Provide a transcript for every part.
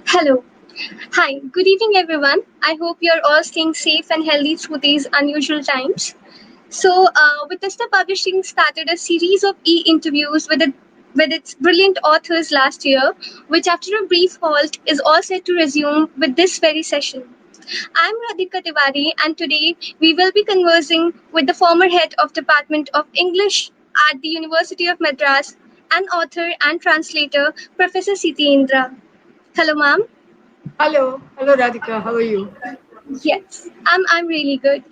Hello. Hi. Good evening, everyone. I hope you're all staying safe and healthy through these unusual times. Bethesda Publishing started a series of interviews with its brilliant authors last year, which, after a brief halt, is all set to resume with this very session. I'm Radhika Tiwari, and today we will be conversing with the former head of Department of English at the University of Madras, and author and translator, Professor Siti Indra. Hello, ma'am. Hello, Radhika. How are you? Yes, I'm really good.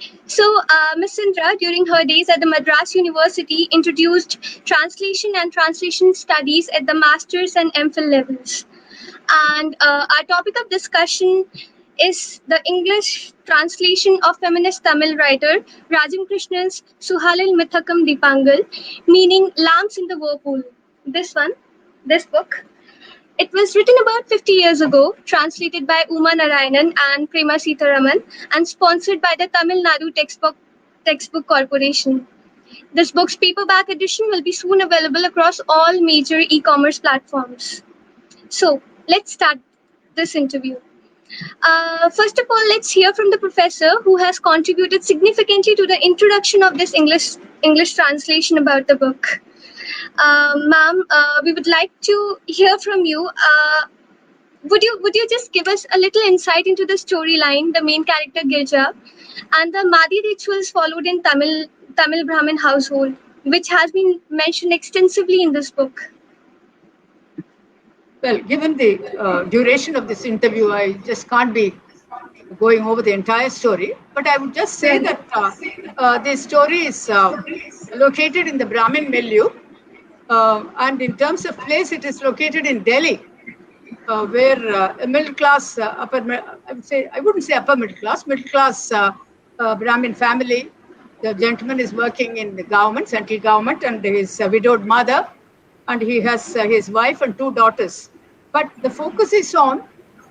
Miss Indra, during her days at the Madras University, introduced translation and translation studies at the master's and MPhil levels. And our topic of discussion is the English translation of feminist Tamil writer Rajam Krishna's Suhalil Mithakam Dipangal, meaning Lamps in the Whirlpool. This one, this book. It was written about 50 years ago, translated by Uma Narayanan and Prema Sitaraman, and sponsored by the Tamil Nadu Textbook Corporation. This book's paperback edition will be soon available across all major e-commerce platforms. So, let's start this interview. First of all, let's hear from the professor who has contributed significantly to the introduction of this English translation about the book. Ma'am, we would like to hear from you. Would you just give us a little insight into the storyline, the main character Girja, and the Madi rituals followed in Tamil Brahmin household, which has been mentioned extensively in this book? Well, given the duration of this interview, I just can't be going over the entire story. But I would just say Right. that this story is located in the Brahmin milieu. And in terms of place, it is located in Delhi, where a middle class, I wouldn't say upper middle class Brahmin family. The gentleman is working in the government, central government, and his widowed mother, and he has his wife and two daughters. But the focus is on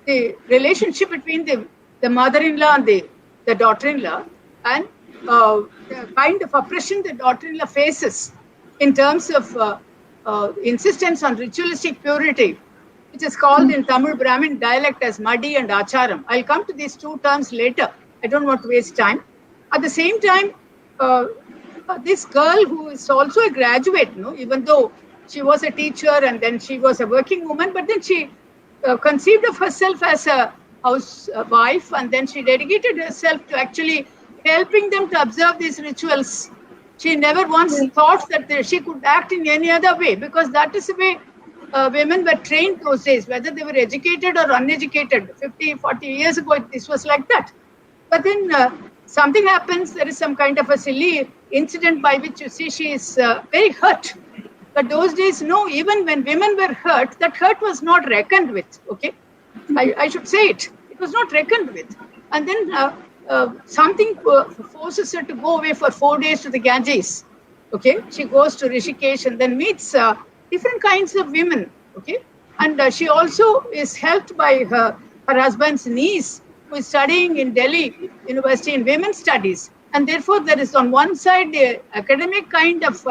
the relationship between the mother-in-law and the daughter-in-law, and the kind of oppression the daughter-in-law faces in terms of insistence on ritualistic purity, which is called in Tamil Brahmin dialect as Madi and Acharam. I'll come to these two terms later. I don't want to waste time. At the same time, uh, this girl who is also a graduate, even though she was a teacher and then she was a working woman, but then she conceived of herself as a housewife, and then she dedicated herself to actually helping them to observe these rituals. She never once thought that she could act in any other way, because that is the way women were trained those days, whether they were educated or uneducated. 50, 40 years ago, this was like that. But then something happens, there is some kind of a silly incident by which you see she is very hurt. But those days, no, even when women were hurt, that hurt was not reckoned with, okay? I should say it. It was not reckoned with. And then something forces her to go away for 4 days to the Ganges, okay? She goes to Rishikesh and then meets different kinds of women, okay? And she also is helped by her husband's niece, who is studying in Delhi University in women's studies. And therefore, there is on one side the academic kind of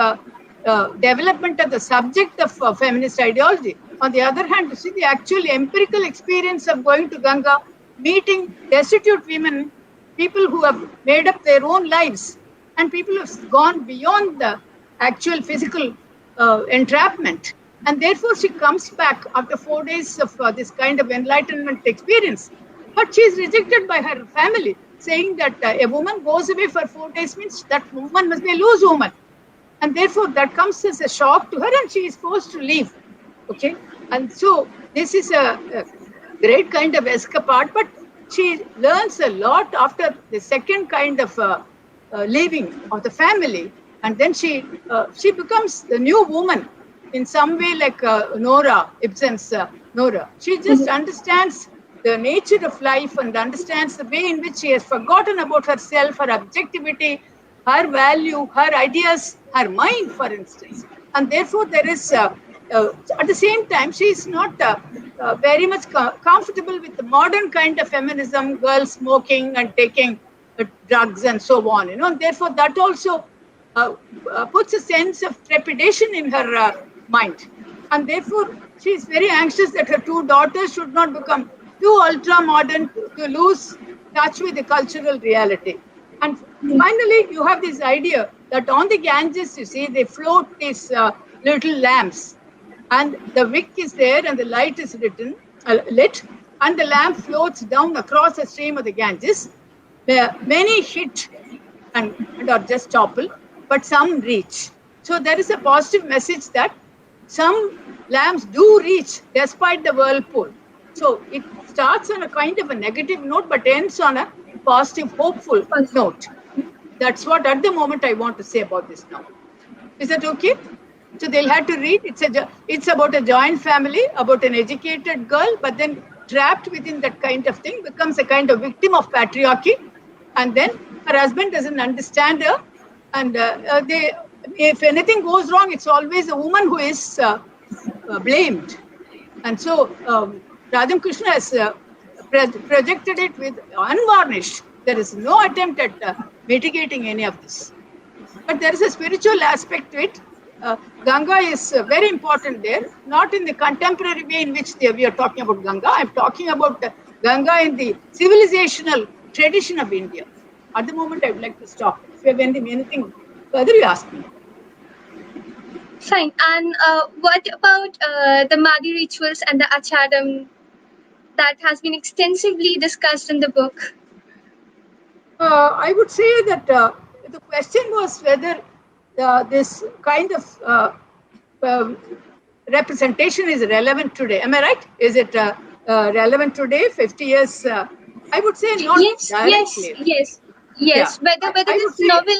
development of the subject of feminist ideology. On the other hand, you see the actual empirical experience of going to Ganga, meeting destitute women, people who have made up their own lives, and people who have gone beyond the actual physical entrapment. And therefore, she comes back after 4 days of this kind of enlightenment experience. But she is rejected by her family, saying that a woman goes away for 4 days means that woman must be a loose woman. And therefore, that comes as a shock to her, and she is forced to leave. Okay. And so, this is a great kind of escapade, but she learns a lot after the second kind of leaving of the family. And then she becomes the new woman in some way, like Nora, Ibsen's Nora. She just understands the nature of life and understands the way in which she has forgotten about herself, her objectivity, her value, her ideas, her mind, for instance. And therefore, there is, at the same time, she is not very much comfortable with the modern kind of feminism, girls smoking and taking drugs and so on. And therefore, that also puts a sense of trepidation in her mind. And therefore, she is very anxious that her two daughters should not become too ultra modern to lose touch with the cultural reality. And finally, you have this idea that on the Ganges, you see, they float these little lamps, and the wick is there, and the light is lit, and the lamp floats down across the stream of the Ganges. Many hit and are just topple, but some reach. So there is a positive message that some lamps do reach despite the whirlpool. So it starts on a kind of a negative note, but ends on a positive, hopeful note. That's what at the moment I want to say about this now. Is that okay? So they'll have to read. It's about a joint family, about an educated girl, but then trapped within that kind of thing, becomes a kind of victim of patriarchy, and then her husband doesn't understand her, and if anything goes wrong, it's always a woman who is blamed. And so Radham Krishna has projected it with unvarnished. There is no attempt at mitigating any of this. But there is a spiritual aspect to it. Ganga is very important there, not in the contemporary way in which we are talking about Ganga. I'm talking about Ganga in the civilizational tradition of India. At the moment, I would like to stop. If you have anything further, you ask me. Fine. And what about the Madi rituals and the Acharam that has been extensively discussed in the book? I would say that the question was whether this kind of representation is relevant today. Am I right? Is it relevant today, 50 years? I would say not directly. Yes. Yeah. Whether this novel,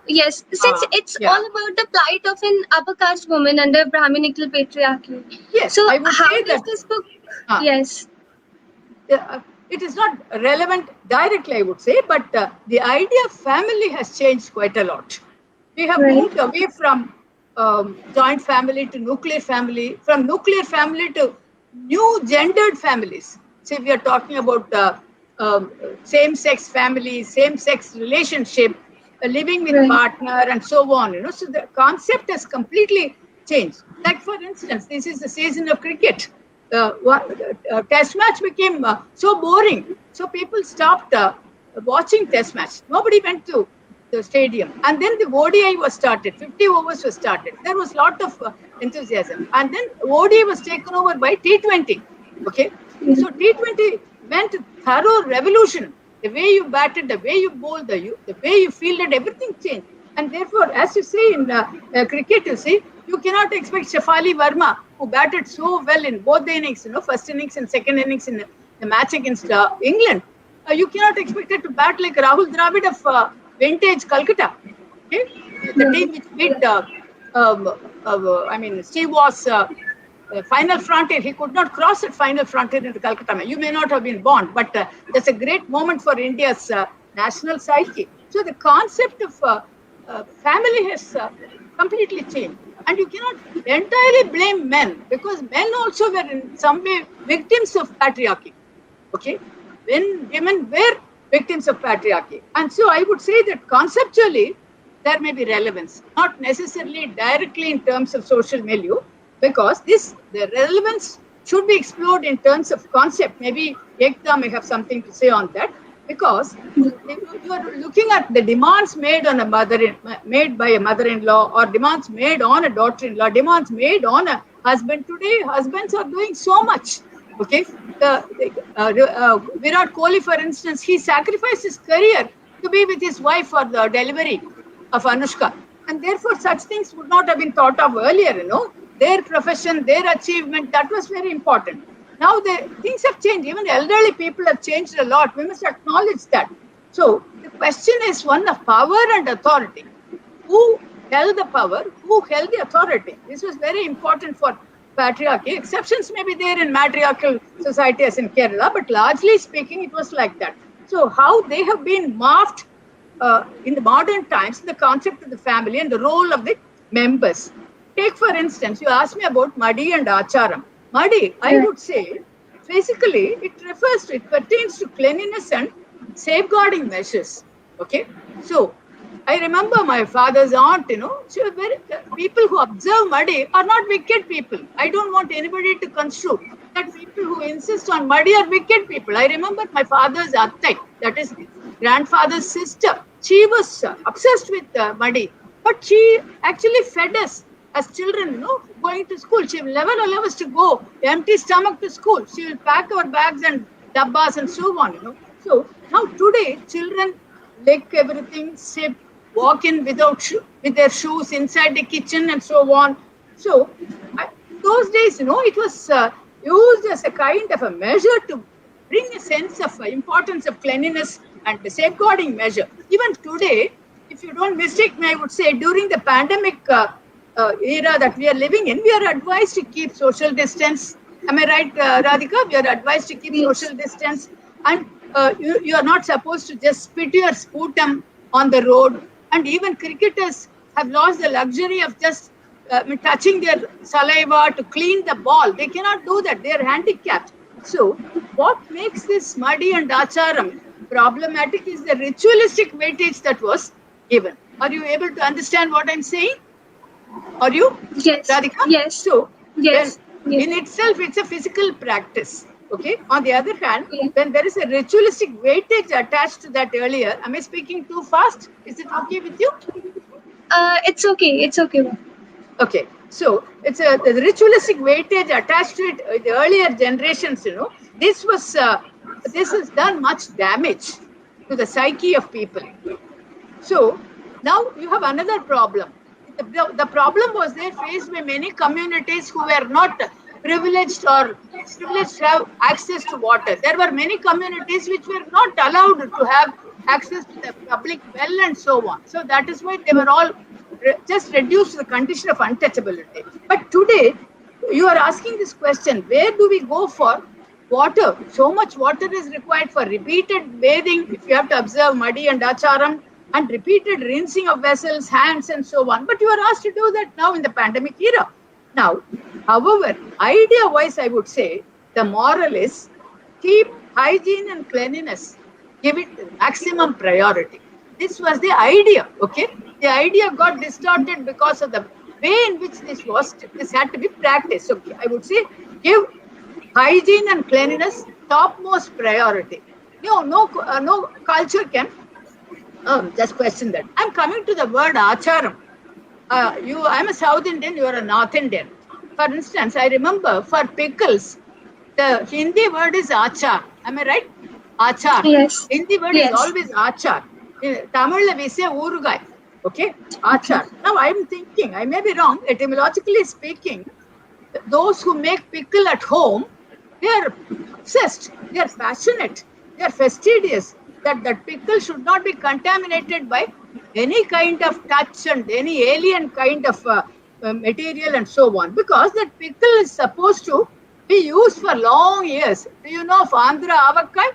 yes, since it's all about the plight of an upper caste woman under Brahminical patriarchy. Yes. So I would how say does this book? Yes. It is not relevant directly, I would say, but the idea of family has changed quite a lot. We have moved away from joint family to nuclear family, from nuclear family to new gendered families. So we are talking about same-sex family, same-sex relationship, living with partner, and so on. So the concept has completely changed. Like for instance, this is the season of cricket. Test match became so boring, so people stopped watching test match. Nobody went to the stadium, and then the ODI was started. 50 overs was started. There was a lot of enthusiasm, and then ODI was taken over by T20. Okay, so T20 meant thorough revolution. The way you batted, the way you bowled, the way you fielded, everything changed. And therefore, as you say in cricket, you see, you cannot expect Shafali Verma, who batted so well in both the innings, first innings and second innings in the match against England. You cannot expect it to bat like Rahul Dravid of vintage Calcutta. Okay? The team which beat, Steve was final frontier. He could not cross that final frontier into Calcutta. You may not have been born, but that's a great moment for India's national psyche. So the concept of family has completely changed. And you cannot entirely blame men, because men also were in some way victims of patriarchy. Okay? When women were victims of patriarchy. And so I would say that conceptually, there may be relevance, not necessarily directly in terms of social milieu, because the relevance should be explored in terms of concept. Maybe Ekta may have something to say on that, because you are looking at the demands made on made by a mother-in-law, or demands made on a daughter-in-law, demands made on a husband. Today, husbands are doing so much. Okay, Virat Kohli, for instance, he sacrificed his career to be with his wife for the delivery of Anushka, and therefore such things would not have been thought of earlier. Their profession, their achievement, that was very important. Now things have changed. Even elderly people have changed a lot. We must acknowledge that. So the question is one of power and authority. Who held the power? Who held the authority? This was very important for patriarchy. Exceptions may be there in matriarchal society as in Kerala, but largely speaking, it was like that. So how they have been morphed in the modern times, the concept of the family and the role of the members. Take, for instance, you asked me about Madi and Acharam. Madi, I would say, basically, it pertains to cleanliness and safeguarding measures. Okay? So, I remember my father's aunt, she was people who observe muddy are not wicked people. I don't want anybody to construe that people who insist on muddy are wicked people. I remember my father's attai, that is grandfather's sister. She was obsessed with muddy, but she actually fed us as children, going to school. She will never allow us to go empty stomach to school. She will pack our bags and dabbas and so on, So now today, children lick everything, sip, walk in with their shoes inside the kitchen and so on. So those days, it was used as a kind of a measure to bring a sense of importance of cleanliness and the safeguarding measure. Even today, if you don't mistake me, I would say during the pandemic era that we are living in, we are advised to keep social distance. Am I right, Radhika? We are advised to keep social distance, and you are not supposed to just spit your sputum on the road. And even cricketers have lost the luxury of just touching their saliva to clean the ball. They cannot do that. They are handicapped. So what makes this muddy and acharam problematic is the ritualistic weightage that was given. Are you able to understand what I'm saying? Are you? Yes. Radhika? Yes. So, yes. In itself, it's a physical practice. Okay. On the other hand, Yeah. when there is a ritualistic weightage attached to that earlier, am I speaking too fast? Is it okay with you? It's okay. It's okay. Okay. So it's the ritualistic weightage attached to it. The earlier generations, this has done much damage to the psyche of people. So now you have another problem. The problem was there faced by many communities who were not privileged to have access to water. There were many communities which were not allowed to have access to the public well and so on. So that is why they were all just reduced to the condition of untouchability. But today, you are asking this question, where do we go for water? So much water is required for repeated bathing, if you have to observe muddy and acharam, and repeated rinsing of vessels, hands, and so on. But you are asked to do that now in the pandemic era. Now, however, idea-wise, I would say the moral is keep hygiene and cleanliness, give it maximum priority. This was the idea, okay? The idea got distorted because of the way in which this had to be practiced. So I would say give hygiene and cleanliness topmost priority. No culture can just question that. I'm coming to the word acharam. I'm a South Indian, you are a North Indian. For instance, I remember for pickles, the Hindi word is achar. Am I right? Achar. Yes. Hindi word is always achar. In Tamil, we say urugai. Okay? Achar. Now I'm thinking, I may be wrong, etymologically speaking, those who make pickle at home, they are obsessed, they are passionate, they are fastidious. That pickle should not be contaminated by any kind of touch and any alien kind of material and so on, because that pickle is supposed to be used for long years. Do you know of Andhra Avakkai?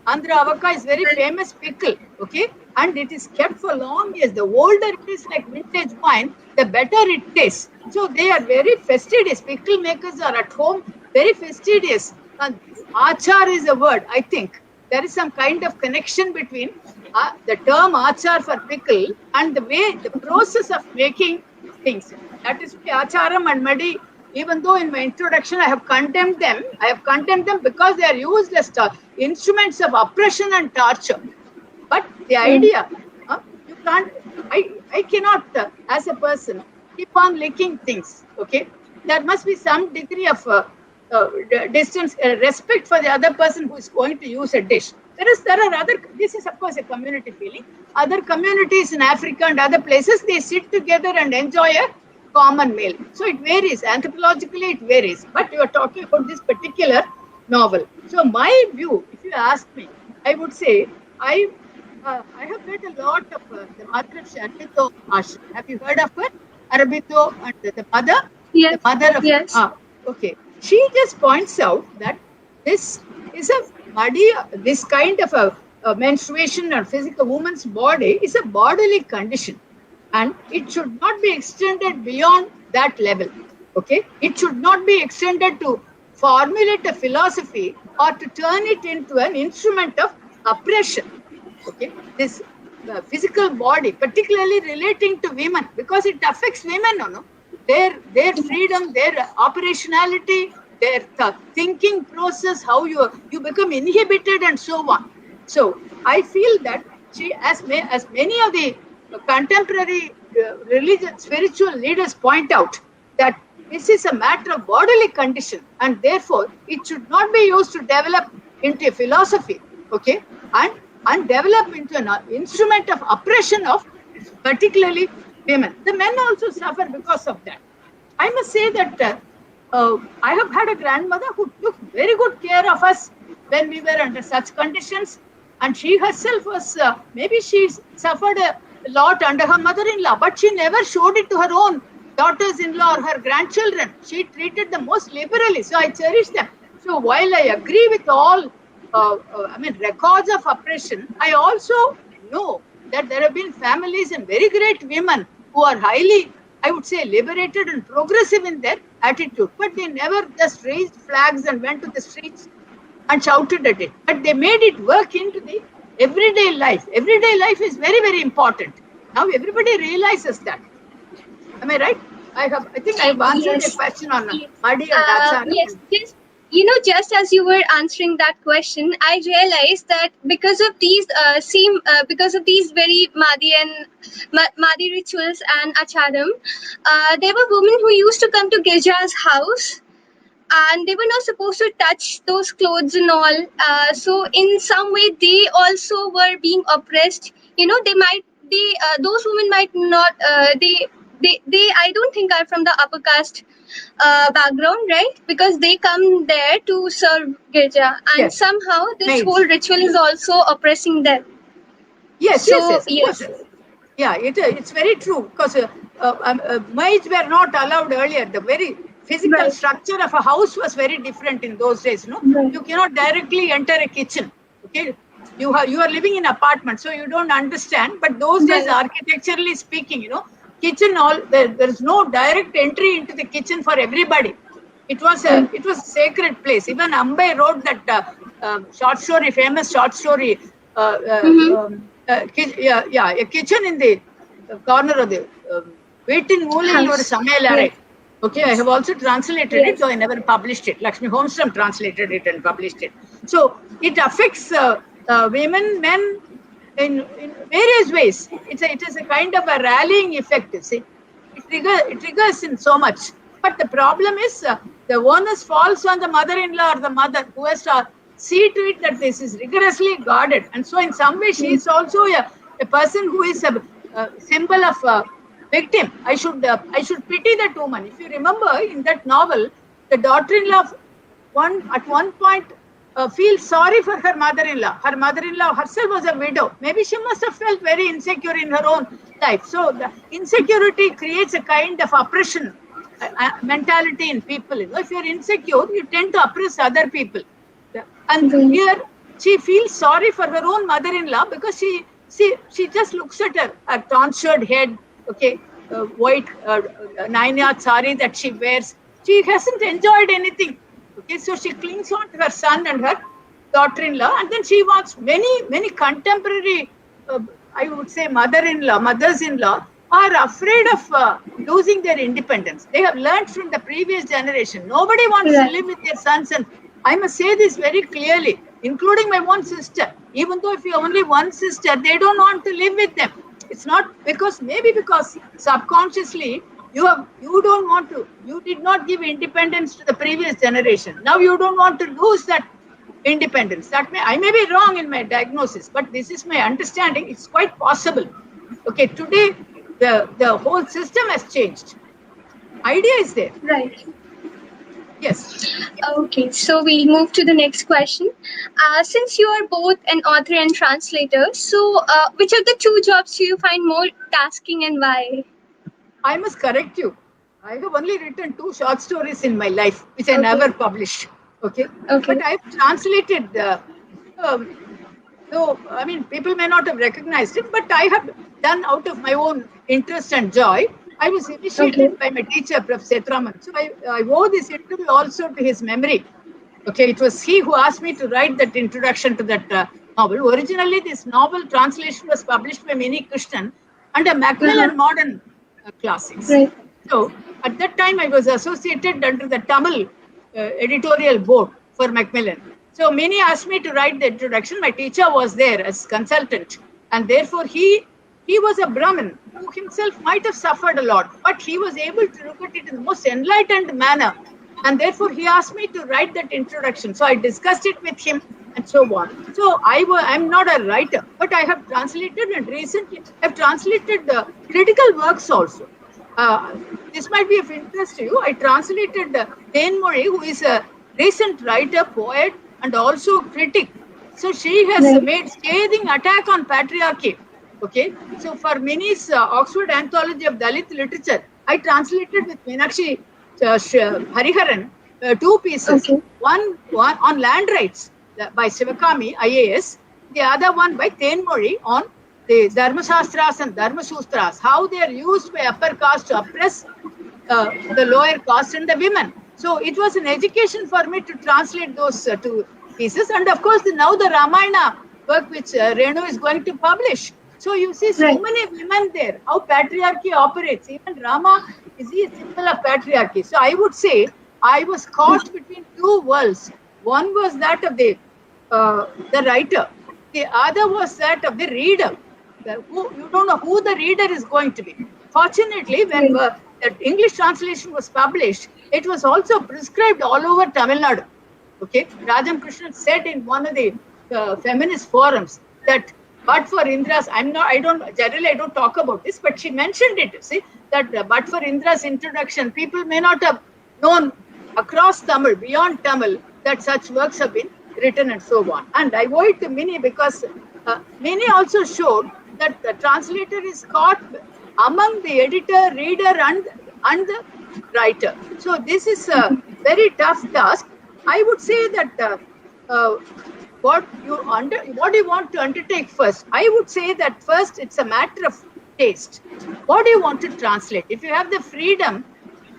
Andhra Avakkai is very famous pickle, okay? And it is kept for long years. The older it is, like vintage wine, the better it tastes. So they are very fastidious. Pickle makers are at home very fastidious. And achar is a word, I think. There is some kind of connection between the term achar for pickle and the process of making things. That is why acharam and muddy, even though in my introduction I have condemned them because they are used as instruments of oppression and torture. But the idea, you can't, I cannot, as a person, keep on licking things, okay? There must be some degree of distance, respect for the other person who is going to use a dish. This is of course a community feeling. Other communities in Africa and other places, they sit together and enjoy a common meal. So it varies, anthropologically it varies. But you are talking about this particular novel. So my view, if you ask me, I would say, I have read a lot of the mother of Aurobindo Ashram. Have you heard of her? Aurobindo and the mother? Yes. The mother of... Yes. Okay. She just points out that this is a body, this kind of a menstruation or physical woman's body is a bodily condition. And it should not be extended beyond that level. Okay? It should not be extended to formulate a philosophy or to turn it into an instrument of oppression. Okay? This physical body, particularly relating to women, because it affects women, their freedom, their operationality, their thinking process, how you become inhibited, and so on. So I feel that she, as many of the contemporary religious spiritual leaders point out, that this is a matter of bodily condition, and therefore it should not be used to develop into a philosophy, okay, and develop into an instrument of oppression of particularly women. The men also suffer because of that. I must say that I have had a grandmother who took very good care of us when we were under such conditions, and she herself was, maybe she suffered a lot under her mother-in-law, but she never showed it to her own daughters-in-law or her grandchildren. She treated them most liberally, so I cherish them. So while I agree with all records of oppression, I also know that there have been families and very great women who are highly, I would say, liberated and progressive in their attitude, but they never just raised flags and went to the streets and shouted at it, but they made it work into the everyday life. Everyday life is very, very important. Now everybody realizes that. Am I right? I think I've answered the question on Madi and Acharam. Yes. Just as you were answering that question, I realized that because of these very Madi rituals and acharam, there were women who used to come to Girja's house, and they were not supposed to touch those clothes and all. So in some way, they also were being oppressed. Those women might not. They I don't think are from the upper caste background, right? Because they come there to serve Girja, and yes, somehow this whole ritual is also oppressing them. Yes, yes. Yeah, it's very true, because maids were not allowed earlier. The very physical structure of a house was very different in those days. You cannot directly enter a kitchen. Okay, you are living in apartment, so you don't understand. But those days, architecturally speaking, kitchen there is no direct entry into the kitchen for everybody. It was a sacred place. Even Ambai wrote that famous short story. A kitchen in the corner of the waiting mooling or Samayalare. Okay, I have also translated it, though I never published it. Lakshmi Holmstrom translated it and published it. So it affects women, men in various ways. It is a kind of a rallying effect, you see. It triggers in so much. But the problem is the onus falls on the mother-in-law or the mother, who has to see to it that this is rigorously guarded. And so in some way, she is also a person who is a symbol of victim. I should pity that woman. If you remember in that novel, the daughter-in-law at one point feels sorry for her mother-in-law. Her mother-in-law herself was a widow. Maybe she must have felt very insecure in her own life. So the insecurity creates a kind of oppression mentality in people. If you're insecure, you tend to oppress other people. And here she feels sorry for her own mother-in-law, because she just looks at her tonsured head, okay, white 9-yard sari that she wears. She hasn't enjoyed anything. Okay, so she clings on to her son and her daughter-in-law, and then she wants many contemporary, I would say, mothers-in-law are afraid of losing their independence. They have learned from the previous generation. Nobody wants to live with their sons, and I must say this very clearly, including my own sister. Even though if you have only one sister, they don't want to live with them. It's not because subconsciously you did not give independence to the previous generation. Now you don't want to lose that independence. I may be wrong in my diagnosis, but this is my understanding. It's quite possible. Okay, today the whole system has changed. Idea is there. Right. Yes. Okay, so we'll move to the next question. Since you are both an author and translator, so which of the two jobs do you find more tasking and why? I must correct you. I have only written 2 short stories in my life, which I never published. Okay. But I've translated. So, I mean, people may not have recognized it, but I have done out of my own interest and joy. I was initiated by my teacher, Professor Sethuraman. So I owe this interview also to his memory. Okay, it was he who asked me to write that introduction to that novel. Originally, this novel translation was published by Mini Krishnan under Macmillan Modern Classics. Right. So at that time, I was associated under the Tamil editorial board for Macmillan. So Mini asked me to write the introduction. My teacher was there as consultant, and therefore he was a Brahmin who himself might have suffered a lot, but he was able to look at it in the most enlightened manner. And therefore, he asked me to write that introduction. So I discussed it with him and so on. So I'm not a writer, but I have translated, and recently I've translated critical works also. This might be of interest to you. I translated Thenmozhi, who is a recent writer, poet, and also critic. So she has made scathing attack on patriarchy. Okay, so for Mini's Oxford Anthology of Dalit Literature, I translated with Meenakshi Hariharan 2 pieces. Okay. One on land rights by Sivakami, IAS. The other one by Thenmozhi on the Dharmasastras and Dharmasustras, how they are used by upper caste to oppress the lower caste and the women. So it was an education for me to translate those 2 pieces. And of course, now the Ramayana work which Renu is going to publish. So you see so many women there, how patriarchy operates. Even Rama is a symbol of patriarchy. So I would say I was caught between 2 worlds. One was that of the writer. The other was that of the reader. You don't know who the reader is going to be. Fortunately, when the English translation was published, it was also prescribed all over Tamil Nadu. Okay, Rajam Krishnan said in one of the feminist forums that, but for Indra's, I don't talk about this, but she mentioned it. See that but for Indra's introduction, people may not have known across Tamil, beyond Tamil, that such works have been written and so on. And I owe it to Mini because Mini also showed that the translator is caught among the editor, reader, and the writer. So this is a very tough task. I would say that what you want to undertake first. I would say that first it's a matter of taste. What do you want to translate? If you have the freedom,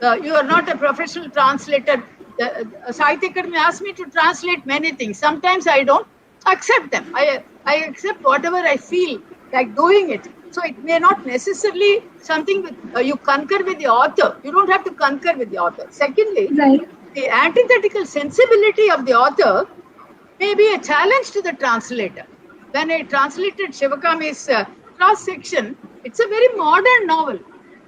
you are not a professional translator. Sahitya Akademi asked me to translate many things. Sometimes I don't accept them. I accept whatever I feel like doing it. So it may not necessarily something with you concur with the author. You don't have to concur with the author. Secondly, the antithetical sensibility of the author may be a challenge to the translator. When I translated Shivakami's cross section, it's a very modern novel,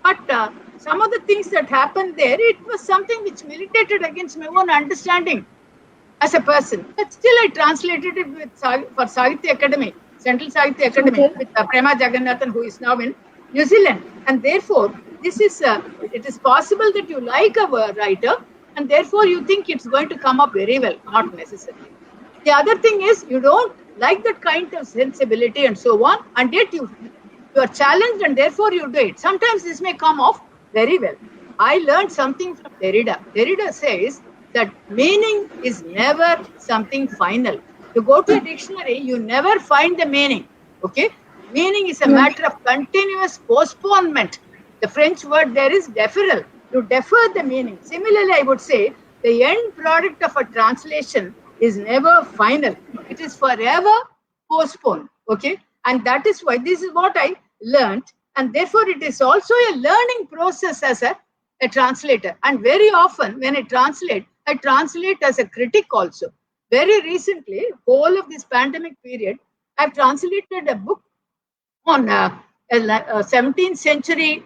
but some of the things that happened there, it was something which militated against my own understanding as a person. But still, I translated it for Sahitya Akademi, Central Sahitya Akademi, with Prema Jagannathan, who is now in New Zealand. And therefore, this is it is possible that you like a writer, and therefore you think it's going to come up very well, not necessarily. The other thing is you don't like that kind of sensibility and so on, and yet you are challenged and therefore you do it. Sometimes this may come off very well. I learned something from Derrida. Derrida says that meaning is never something final. You go to a dictionary, you never find the meaning. Okay? Meaning is a matter of continuous postponement. The French word there is deferral. You defer the meaning. Similarly, I would say the end product of a translation is never final. It is forever postponed. Okay? And that is why this is what I learned. And therefore, it is also a learning process as a translator. And very often, when I translate as a critic also. Very recently, whole of this pandemic period, I've translated a book on a 17th century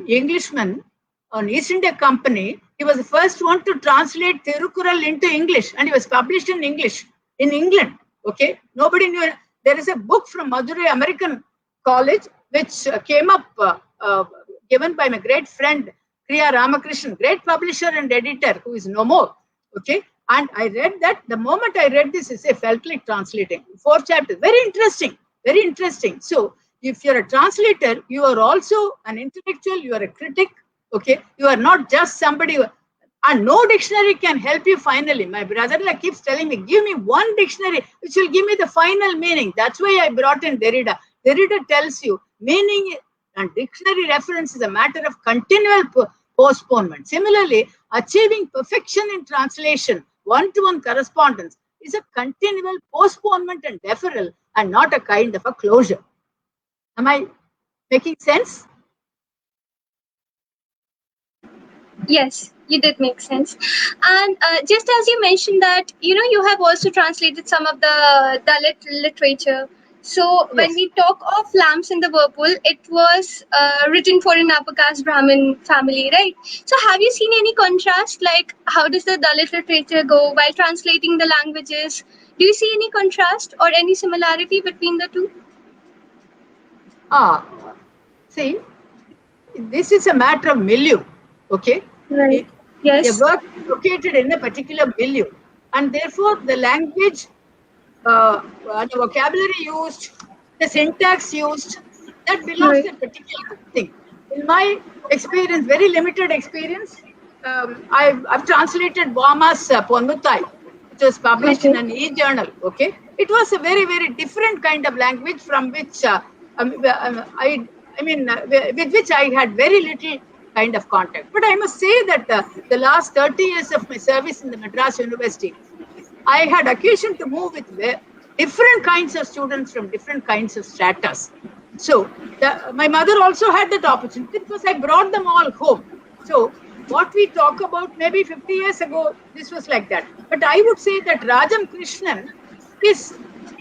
Englishman on East India Company. He was the first one to translate Tirukural into English, and he was published in English in England. Okay, nobody knew. There is a book from Madurai American College which came up, given by my great friend Kriya Ramakrishnan, great publisher and editor who is no more. Okay, and I read that. The moment I read this, I felt like translating 4 chapters. Very interesting, very interesting. So if you're a translator, you are also an intellectual. You are a critic. Okay, you are not just somebody. And no dictionary can help you finally. My brother-in-law keeps telling me, give me one dictionary which will give me the final meaning. That's why I brought in Derrida. Derrida tells you meaning and dictionary reference is a matter of continual postponement. Similarly, achieving perfection in translation, one-to-one correspondence is a continual postponement and deferral and not a kind of a closure. Am I making sense? Yes, you did make sense. And just as you mentioned that, you have also translated some of the Dalit literature. So when Yes. we talk of Lamps in the Whirlpool, it was written for an upper caste Brahmin family, right? So have you seen any contrast? Like, how does the Dalit literature go while translating the languages? Do you see any contrast or any similarity between the two? Ah, see, this is a matter of milieu. Okay. Right. It- a Yes. work is located in a particular milieu, and therefore the language, the vocabulary used, the syntax used, that belongs to Right. a particular thing. In my experience, very limited experience, I've translated Wama's Ponnuttai, which was published in Okay. an e-journal. Okay, it was a very, very different kind of language from which I mean, with which I had very little kind of contact. But I must say that the last 30 years of my service in the Madras University, I had occasion to move with different kinds of students from different kinds of stratas. So my mother also had that opportunity because I brought them all home. So what we talk about maybe 50 years ago, this was like that. But I would say that Rajam Krishnan is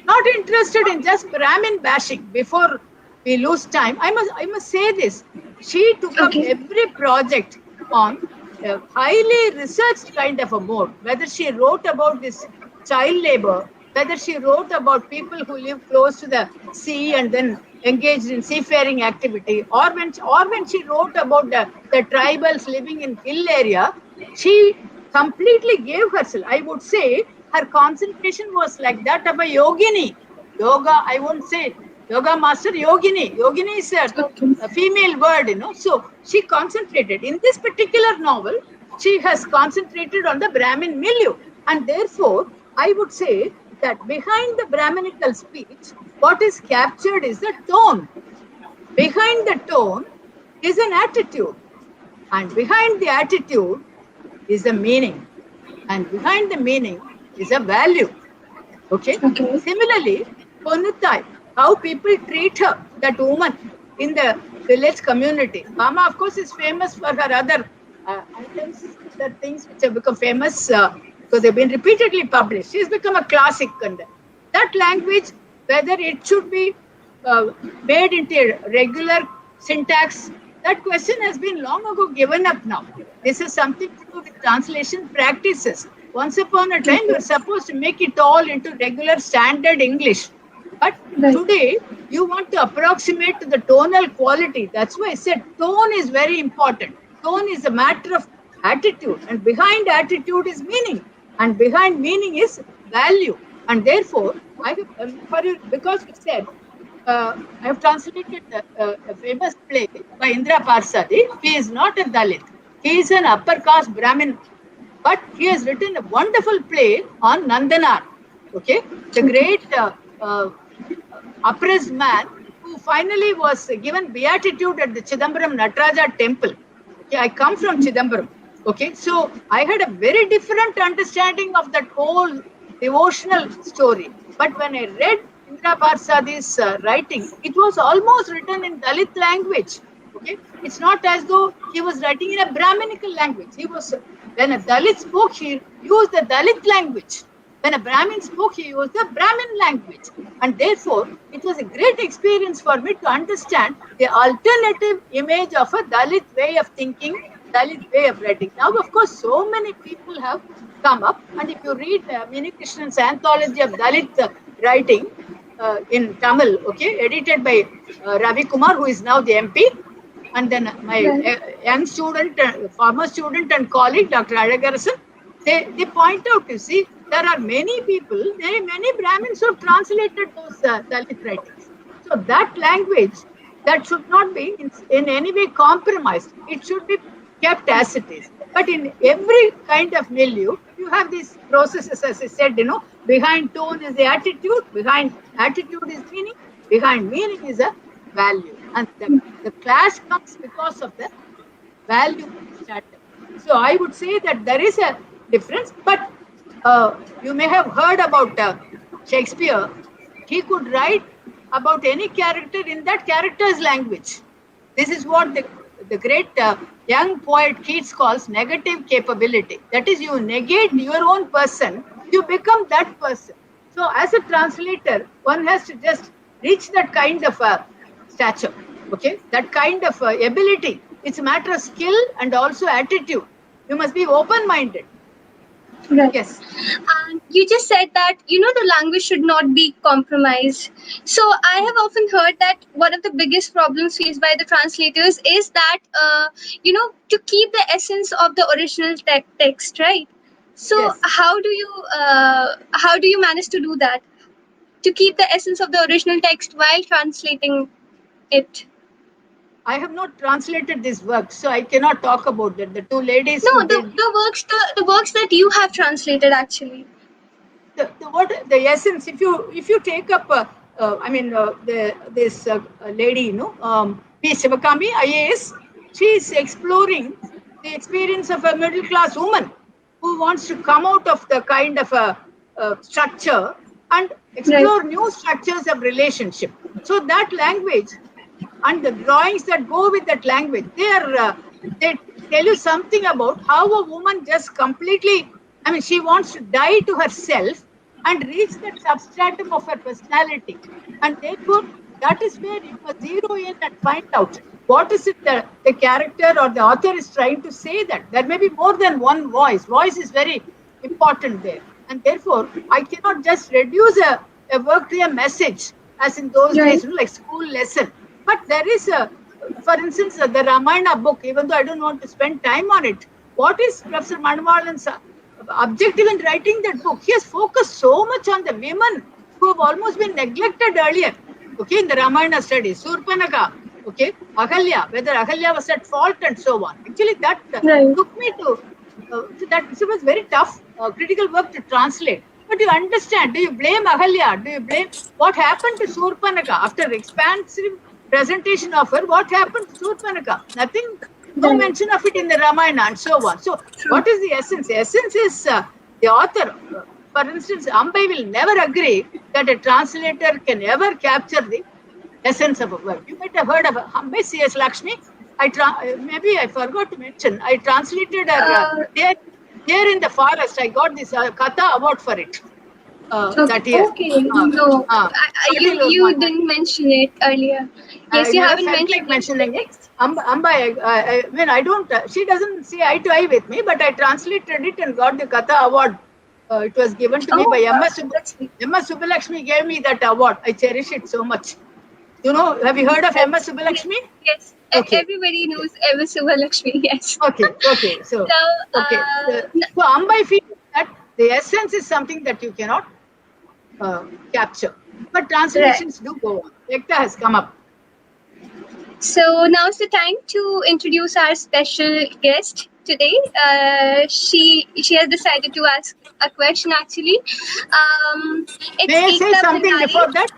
not interested in just Brahmin bashing. Before we lose time, I must say this. She took up Okay. every project on a highly researched kind of a mode. Whether she wrote about this child labor, whether she wrote about people who live close to the sea and then engaged in seafaring activity, or when she wrote about the tribals living in hill area, she completely gave herself. I would say her concentration was like that of a yogini. Yoga, I won't say yoga master, yogini. Yogini is Okay. a female word, So she concentrated. In this particular novel, she has concentrated on the Brahmin milieu. And therefore, I would say that behind the Brahminical speech, what is captured is the tone. Behind the tone is an attitude. And behind the attitude is a meaning. And behind the meaning is a value. Okay. Okay. Similarly, Ponuttai, how people treat her, that woman in the village community. Mama, of course, is famous for her other items, other things which have become famous because they've been repeatedly published. She's become a classic. And that language, whether it should be uh, made into a regular syntax, that question has been long ago given up now. This is something to do with translation practices. Once upon a time, you Okay. were supposed to make it all into regular standard English. But Right. today, you want to approximate to the tonal quality. That's why I said tone is very important. Tone is a matter of attitude, and behind attitude is meaning, and behind meaning is value. And therefore, I have, because you said, I have translated a famous play by Indra Parsadi. He is not a Dalit. He is an upper caste Brahmin, but he has written a wonderful play on Nandanar. Okay, the great oppressed man who finally was given beatitude at the Chidambaram Nataraja temple. Okay, I come from Chidambaram. Okay, so I had a very different understanding of that whole devotional story. But when I read Indra Parsadi's writing, it was almost written in Dalit language. Okay, it's not as though he was writing in a Brahminical language. He was, when a Dalit spoke, he used the Dalit language. When a Brahmin spoke, he used the Brahmin language. And therefore, it was a great experience for me to understand the alternative image of a Dalit way of thinking, Dalit way of writing. Now, of course, so many people have come up. And if you read Mini Krishnan's anthology of Dalit writing in Tamil, okay, edited by Ravi Kumar, who is now the MP, and then my Right. young student, former student and colleague, Dr. Alagarasan, they point out, you see, there are many people, there are many Brahmins who have translated those Dalit writings. So that language, that should not be in any way compromised. It should be kept as it is. But in every kind of milieu, you have these processes, as I said, behind tone is the attitude, behind attitude is meaning, behind meaning is a value. And the clash comes because of the value status. So I would say that there is a difference, but You may have heard about Shakespeare. He could write about any character in that character's language. This is what the great young poet Keats calls negative capability. That is, you negate your own person, you become that person. So, as a translator, one has to just reach that kind of stature, okay? That kind of ability. It's a matter of skill and also attitude. You must be open minded. Right. Yes. And you just said that, the language should not be compromised. So I have often heard that one of the biggest problems faced by the translators is that, to keep the essence of the original text, right? So Yes. how do you manage to do that? To keep the essence of the original text while translating it? I have not translated this work, so I cannot talk about it. The two ladies No, who the, did the works that you have translated actually. the essence. If you take up, this lady, P. Shivakami, IAS, she is exploring the experience of a middle class woman who wants to come out of the kind of a structure and explore new structures of relationship. So that language and the drawings that go with that language, they tell you something about how a woman just completely, she wants to die to herself and reach that substratum of her personality. And therefore, that is where you must zero in and find out what is it that the character or the author is trying to say. That there may be more than one voice. Voice is very important there. And therefore, I cannot just reduce a work to a message, as in those days, like school lesson. But there is for instance, the Ramayana book, even though I don't want to spend time on it, what is Professor Manavalan's objective in writing that book? He has focused so much on the women who have almost been neglected earlier, okay, in the Ramayana studies. Surpanaka, okay, Ahalya, whether Ahalya was at fault and so on. Actually, that took me to, that it was very tough, critical work to translate. But you understand, do you blame Ahalya? Do you blame what happened to Surpanaka after expansive presentation of her? What happened to Surpanaka? Nothing, no mention of it in the Ramayana and so on. So, what is the essence? The essence is the author. For instance, Ambai will never agree that a translator can ever capture the essence of a work. You might have heard of Ambai C.S. Lakshmi. Maybe I forgot to mention, I translated her there in the forest. I got this Katha award for it. That year. Okay, no, you didn't mention it earlier. Yes, you haven't mentioned mentioning it. Amba, I don't. She doesn't see eye to eye with me, but I translated it and got the Katha award. It was given to me by Emma Subbulakshmi. Gave me that award. I cherish it so much. Have you heard of Emma Subbulakshmi? Yes, okay. Everybody knows Emma Subbulakshmi. Yes. Okay. So Ambai feels that the essence is something that you cannot capture, but translations do go on. Ekta has come up. So now's the time to introduce our special guest today. She has decided to ask a question. Actually, may I say something before that?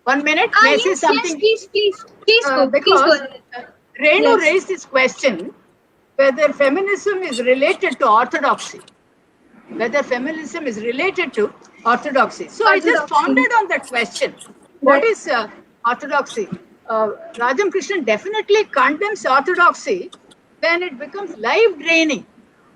1 minute. May I say something? Yes, please go. Because Renu raised this question whether feminism is related to orthodoxy. So I just pondered on that question. What is orthodoxy? Rajam Krishnan definitely condemns orthodoxy when it becomes life draining.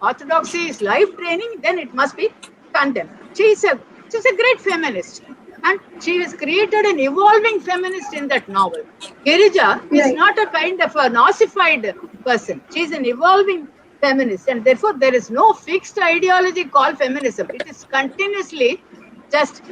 Orthodoxy is life draining, then it must be condemned. She's a great feminist, and she has created an evolving feminist in that novel. Girija is not a kind of an ossified person. She's an evolving feminist, and therefore there is no fixed ideology called feminism. It is continuously just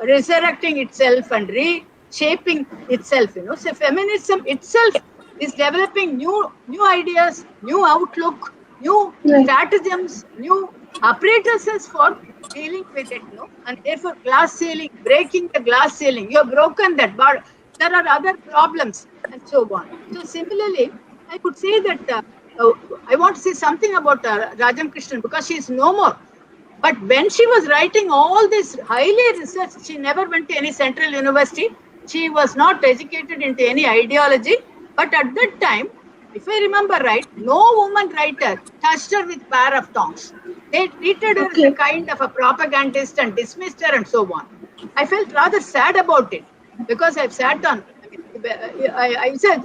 resurrecting itself and reshaping itself. So feminism itself is developing new ideas, new outlook, new stratagems, new apparatuses for dealing with it. And therefore glass ceiling, breaking the glass ceiling. You have broken that, but there are other problems and so on. So similarly, I could say that I want to say something about Rajam Krishnan because she is no more. But when she was writing all this highly researched, she never went to any central university. She was not educated into any ideology. But at that time, if I remember right, no woman writer touched her with pair of tongs. They treated her as a Okay. kind of a propagandist and dismissed her and so on. I felt rather sad about it because I've sat on. I said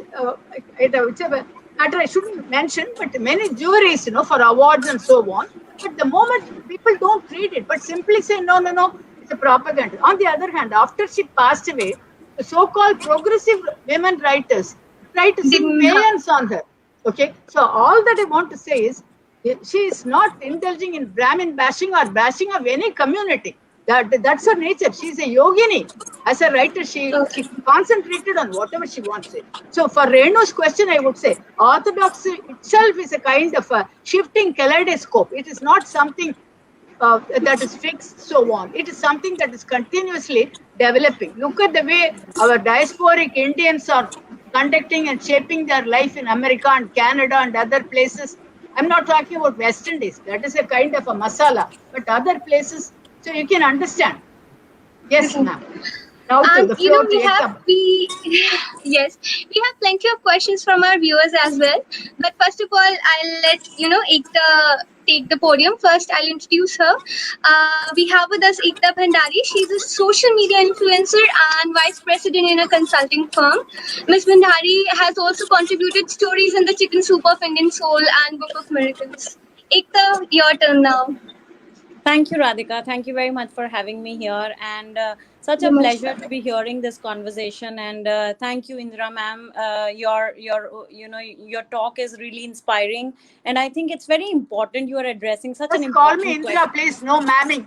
it's a matter I shouldn't mention, but many juries, for awards and so on. But the moment people don't read it, but simply say no, no, no, it's a propaganda. On the other hand, after she passed away, the so-called progressive women writers tried to sing Didn't have. paeans on her. Okay, so all that I want to say is she is not indulging in Brahmin bashing or bashing of any community. That's her nature. She's a yogini. As a writer, she concentrated on whatever she wants to. So for Renu's question, I would say orthodoxy itself is a kind of a shifting kaleidoscope. It is not something that is fixed, so on. It is something that is continuously developing. Look at the way our diasporic Indians are conducting and shaping their life in America and Canada and other places. I'm not talking about West Indies. That is a kind of a masala. But other places, so you can understand. Yes, ma'am. Now to the floor to Ekta. Yes, we have plenty of questions from our viewers as well. But first of all, I'll let Ekta take the podium. First, I'll introduce her. We have with us Ekta Bhandari. She's a social media influencer and vice president in a consulting firm. Ms. Bhandari has also contributed stories in the Chicken Soup of Indian Soul and Book of Miracles. Ekta, your turn now. Thank you, Radhika. Thank you very much for having me here, and such a You're most pleasure to welcome. be hearing this conversation. And thank you, Indra ma'am. Your talk is really inspiring, and I think it's very important. You are addressing such an Just call me important Indra, question. please. No mamming.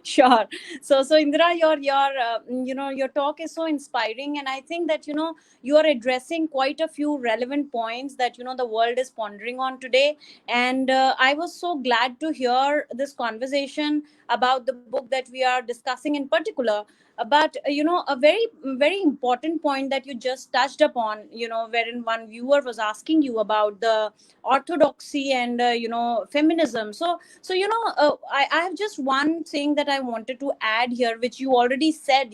Sure. So Indra, your talk is so inspiring, and I think that you are addressing quite a few relevant points that the world is pondering on today. And I was so glad to hear this conversation about the book that we are discussing in particular. But a very important point that you just touched upon, wherein one viewer was asking you about the orthodoxy and feminism. So I have just one thing that I wanted to add here, which you already said.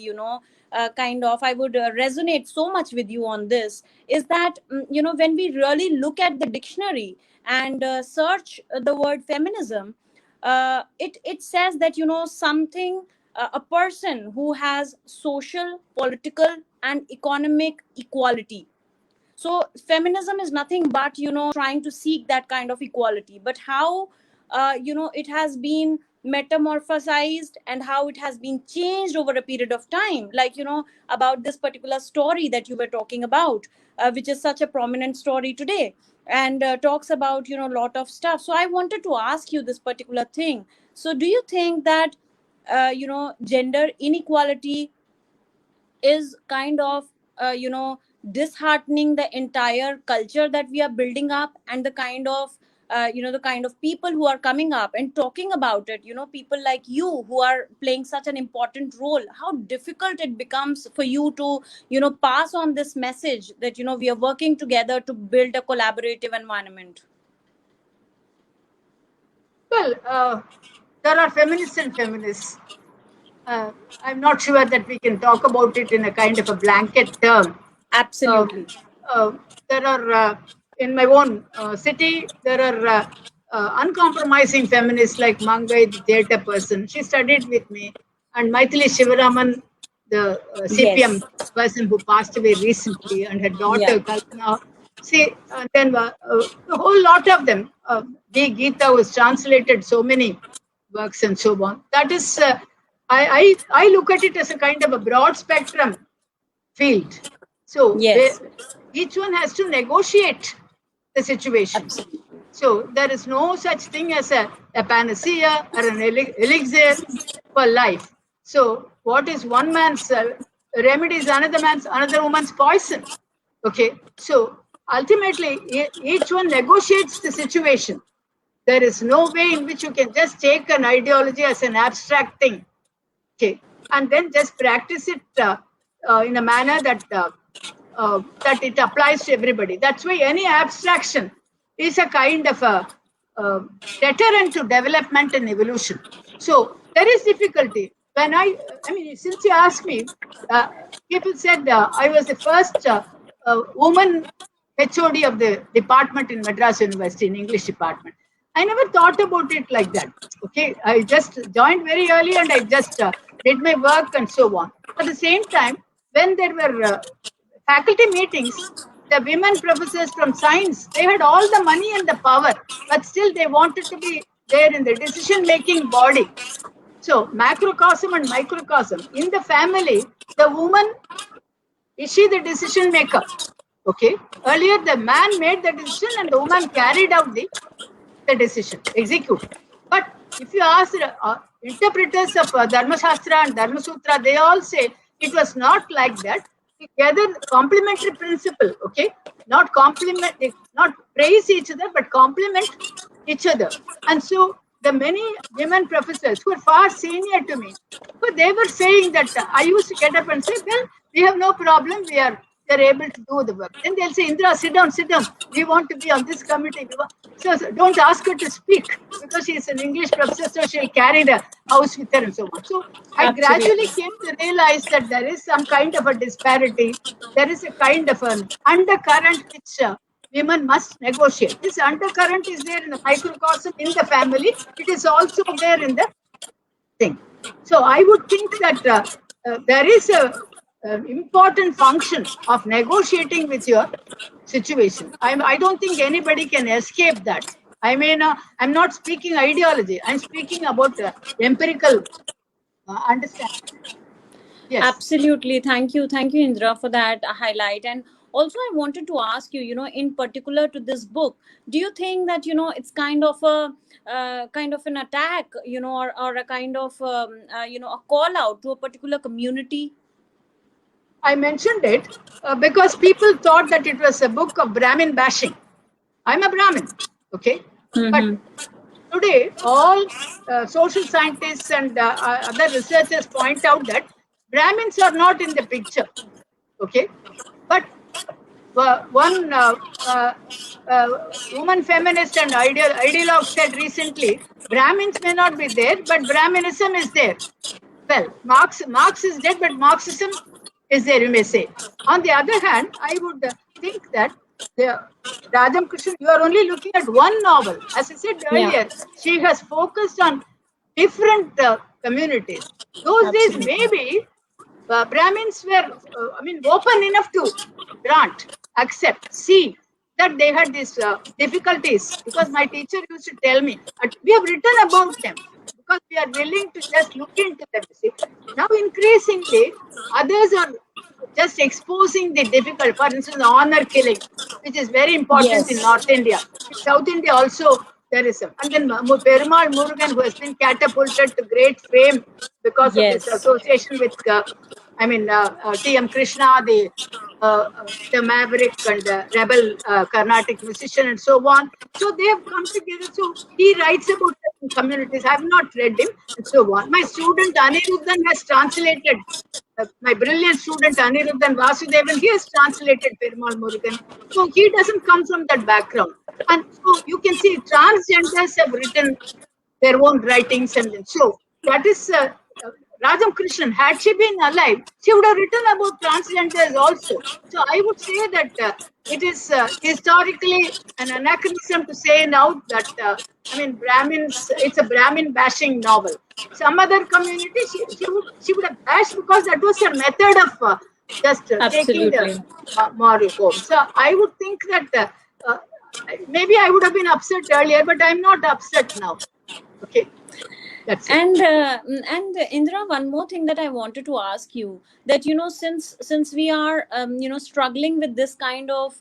Kind of, I would resonate so much with you on this. Is that when we really look at the dictionary and search the word feminism, it says that something, a person who has social, political, and economic equality. So feminism is nothing but trying to seek that kind of equality, but how it has been metamorphosized and how it has been changed over a period of time, like about this particular story that you were talking about, which is such a prominent story today, and talks about a lot of stuff. So I wanted to ask you this particular thing. So do you think that gender inequality is kind of disheartening the entire culture that we are building up, and the kind of people who are coming up and talking about it, people like you who are playing such an important role? How difficult it becomes for you to pass on this message that we are working together to build a collaborative environment? Well, there are feminists and feminists. I'm not sure that we can talk about it in a kind of a blanket term. Uh, Absolutely. uh, there are, in my own city, there are uncompromising feminists like Mangai, the theatre person. She studied with me. And Maithili Shivaraman, the CPM Yes. person who passed away recently, and her Yeah. daughter, Kalpana. See, then a whole lot of them. The Gita was translated so many works and so on. That is, I look at it as a kind of a broad spectrum field. So Yes. each one has to negotiate the situation. Absolutely. So there is no such thing as a panacea or an elixir for life. So what is one man's remedy is another woman's poison. Okay. So ultimately, each one negotiates the situation. There is no way in which you can just take an ideology as an abstract thing. Okay, and then just practice it in a manner that it applies to everybody. That's why any abstraction is a kind of a deterrent to development and evolution. So there is difficulty. When I mean, since you asked me, people said I was the first woman HOD of the department in Madras University, in English department. I never thought about it like that. Okay, I just joined very early and I just did my work and so on. At the same time, when there were faculty meetings, the women professors from science, they had all the money and the power, but still they wanted to be there in the decision-making body. So macrocosm and microcosm. In the family, the woman, is she the decision maker? Okay. Earlier, the man made the decision and the woman carried out the decision, executed. But if you ask interpreters of Dharma Shastra and Dharma Sutra, they all say it was not like that. Together, complementary principle, okay? Not complement, not praise each other, but complement each other. And so the many women professors who are far senior to me, but they were saying that I used to get up and say, well, we have no problem. They're able to do the work. Then they'll say, Indra, sit down. We want to be on this committee. So don't ask her to speak because she's an English professor, so she'll carry the house with her and so on. So I gradually came to realize that there is some kind of a disparity. There is a kind of an undercurrent which women must negotiate. This undercurrent is there in the microcosm in the family. It is also there in the thing. So I would think that there is a important function of negotiating with your situation. I don't think anybody can escape that. I mean, I'm not speaking ideology. I'm speaking about empirical understanding. Yes. Absolutely. Thank you, Indra, for that highlight. And also, I wanted to ask you, in particular to this book, do you think that it's kind of an attack, or a kind of a call out to a particular community? I mentioned it because people thought that it was a book of Brahmin bashing. I'm a Brahmin, okay? But today, all social scientists and other researchers point out that Brahmins are not in the picture, okay? But one woman feminist and ideologue said recently, Brahmins may not be there, but Brahminism is there. Well, Marx is dead, but Marxism is there, you may say. On the other hand, I would think that Rajam Krishnan, you are only looking at one novel. As I said earlier, she has focused on different communities. Those days, maybe Brahmins were, open enough to grant, accept, see that they had these difficulties. Because my teacher used to tell me, we have written about them because we are willing to just look into them. See, now increasingly, others are just exposing the difficult. For instance, honor killing, which is very important in North India. In South India also, there is some. And then Perumal Murugan, who has been catapulted to great fame because of his association with, T.M. Krishna, the maverick and rebel Carnatic musician and so on. So they have come together. So he writes about certain communities. I have not read him and so on. My student Aniruddhan has translated, my brilliant student Aniruddhan Vasudevan, he has translated Perumal Murugan. So he doesn't come from that background. And so you can see transgenders have written their own writings. And so that is Rajam Krishnan. Had she been alive, she would have written about transgenders also. So I would say that it is historically an anachronism to say now that, Brahmins, it's a Brahmin bashing novel. Some other community, she would have bashed because that was her method of just taking the moral home. So I would think that maybe I would have been upset earlier, but I'm not upset now. Okay. And Indra, one more thing that I wanted to ask you, that since we are struggling with this kind of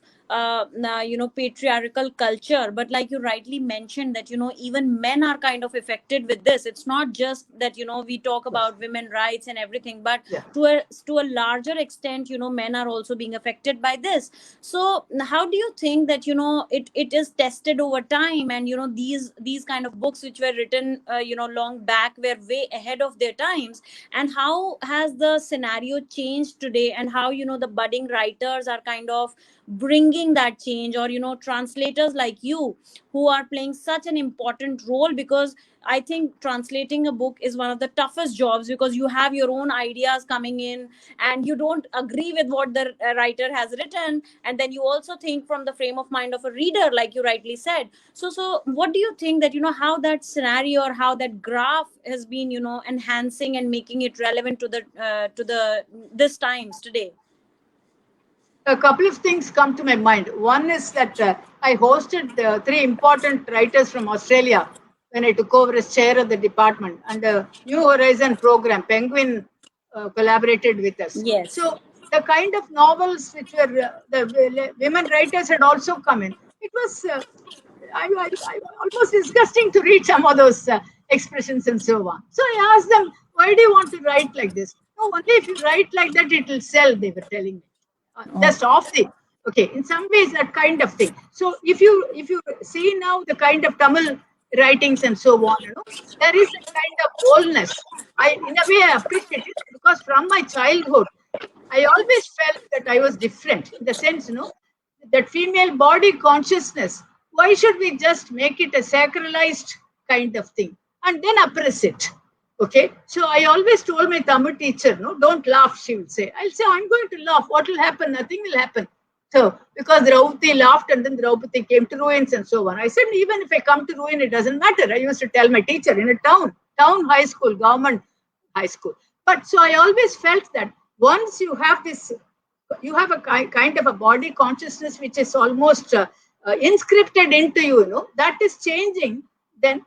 patriarchal culture, but like you rightly mentioned that even men are kind of affected with this. It's not just that we talk about women rights and everything, but to a larger extent men are also being affected by this. So how do you think that it is tested over time, and these kind of books which were written long back were way ahead of their times, and how has the scenario changed today, and how the budding writers are kind of bringing bringing that change, or translators like you who are playing such an important role, because I think translating a book is one of the toughest jobs, because you have your own ideas coming in and you don't agree with what the writer has written, and then you also think from the frame of mind of a reader, like you rightly said. So what do you think that how that scenario or how that graph has been enhancing and making it relevant to the this times today? A couple of things come to my mind. One is that I hosted three important writers from Australia when I took over as chair of the department, and the New Horizon program, Penguin, collaborated with us. Yes. So the kind of novels which were the women writers had also come in. It was almost disgusting to read some of those expressions and so on. So I asked them, "Why do you want to write like this?" No, only if you write like that, it will sell. They were telling me. Just off the okay. In some ways, that kind of thing. So if you see now the kind of Tamil writings and so on, there is a kind of boldness. In a way, I appreciate it because from my childhood, I always felt that I was different in the sense, that female body consciousness. Why should we just make it a sacralized kind of thing and then oppress it? Okay. So I always told my Tamil teacher, no, don't laugh, she will say. I'll say, I'm going to laugh. What will happen? Nothing will happen. So, because Draupadi laughed and then Draupadi came to ruins and so on. I said, even if I come to ruin, it doesn't matter. I used to tell my teacher in a town high school, government high school. But so I always felt that once you have this, you have a kind of a body consciousness which is almost inscripted into you, that is changing. Then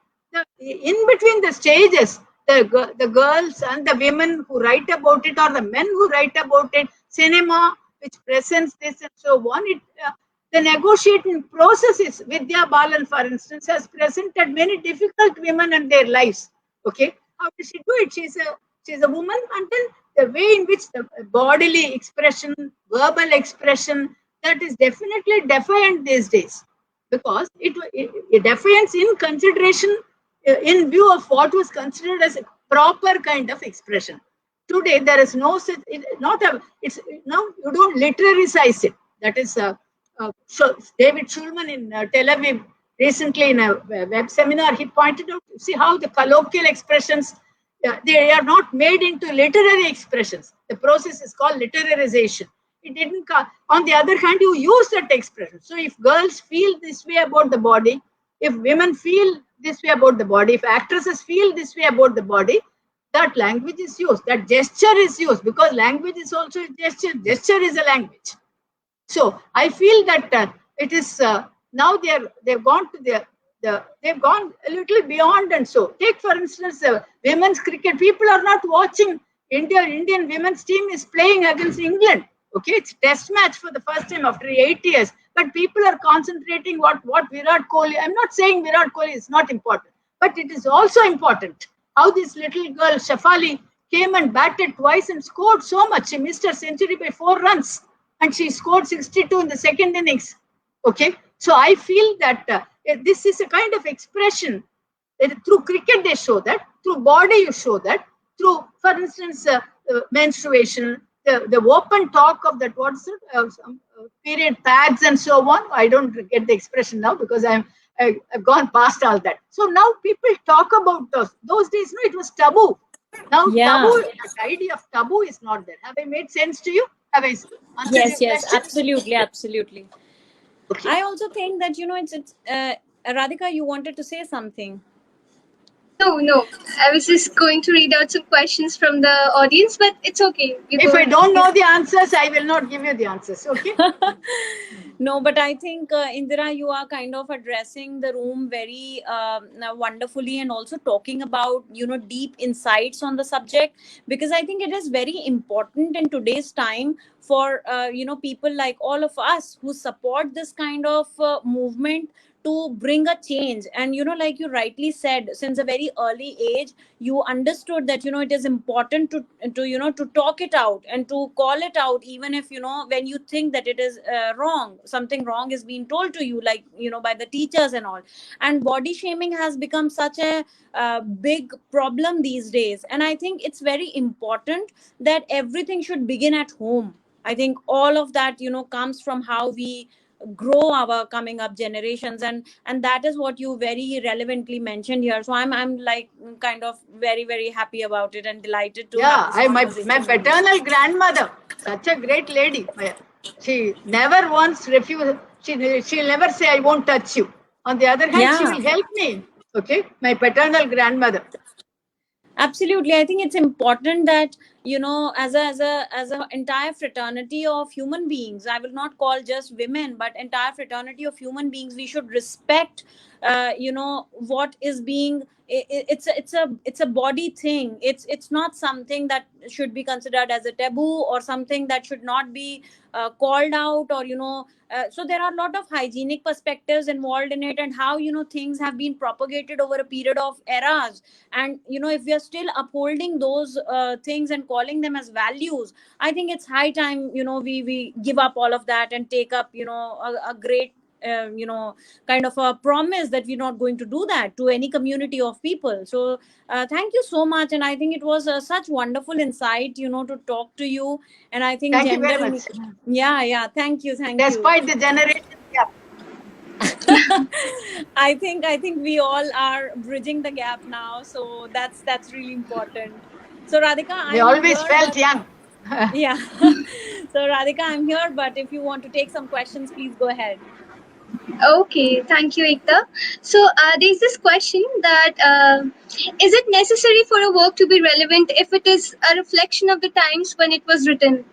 in between the stages, the girls and the women who write about it, or the men who write about it, cinema which presents this and so on, the negotiating processes. Vidya Balan, for instance, has presented many difficult women and their lives. Okay, how does she do it? She's a woman, and then the way in which the bodily expression, verbal expression, that is definitely defiant these days, because it defiance in consideration, in view of what was considered as a proper kind of expression. Today there is no such. It's now you don't literarize it. That is so David Schulman in Tel Aviv recently in a web seminar, he pointed out, see how the colloquial expressions, they are not made into literary expressions. The process is called literarization. It didn't come. On the other hand, you use that expression. So if girls feel this way about the body, if women feel this way about the body, if actresses feel this way about the body, that language is used, that gesture is used, because language is also a gesture. Gesture is a language. So I feel that it is now they've gone to they've gone a little beyond. And so take for instance women's cricket. People are not watching. Indian women's team is playing against England. Okay, it's test match for the first time after 8 years. But people are concentrating what Virat Kohli. I'm not saying Virat Kohli is not important, but it is also important how this little girl Shafali came and batted twice and scored so much. She missed her century by 4 runs. And she scored 62 in the second innings. Okay, so I feel that this is a kind of expression. Through cricket, they show that. Through body, you show that. Through, for instance, menstruation, the open talk of that, what's it, period pads and so on. I don't get the expression now because I've gone past all that. So now people talk about those. Those days, no, it was taboo. Now, taboo, the idea of taboo is not there. Have I made sense to you? Have I answered Yes, your yes, question? absolutely. Okay. I also think that it's Radhika, you wanted to say something. No. I was just going to read out some questions from the audience, but it's okay. If I don't know the answers, I will not give you the answers. Okay. No, but I think Indira, you are kind of addressing the room very wonderfully, and also talking about deep insights on the subject, because I think it is very important in today's time for people like all of us who support this kind of movement to bring a change. And like you rightly said, since a very early age you understood that it is important to to talk it out and to call it out, even if when you think that it is wrong, something wrong is being told to you, like by the teachers and all. And body shaming has become such a big problem these days, and I think it's very important that everything should begin at home. I think all of that comes from how we grow our coming up generations, and that is what you very relevantly mentioned here. So I'm like kind of very, very happy about it and delighted to have Yeah, this my conversation with you. paternal grandmother, such a great lady. She never once refused. She'll never say, I won't touch you. On the other hand, she Yeah. will help me. Okay, my paternal grandmother. Absolutely, I think it's important that, you know, as a entire fraternity of human beings, I will not call just women, but entire fraternity of human beings, we should respect you know, what is being, it's a body thing. It's not something that should be considered as a taboo, or something that should not be called out, or you know, so there are a lot of hygienic perspectives involved in it, and how, you know, things have been propagated over a period of eras. And you know, if we are still upholding those things and calling them as values, I think it's high time, you know, we give up all of that and take up, you know, a great you know, kind of a promise that we're not going to do that to any community of people. So thank you so much, and I think it was such wonderful insight, you know, to talk to you. And I think Thank you gender very much. yeah, thank you. Despite the generation gap. I think we all are bridging the gap now, so that's really important. So Radhika, We I'm always here, felt but young. yeah. So Radhika, I'm here, but if you want to take some questions, please go ahead. Okay, thank you, Ekta. So there's this question that is it necessary for a work to be relevant if it is a reflection of the times when it was written?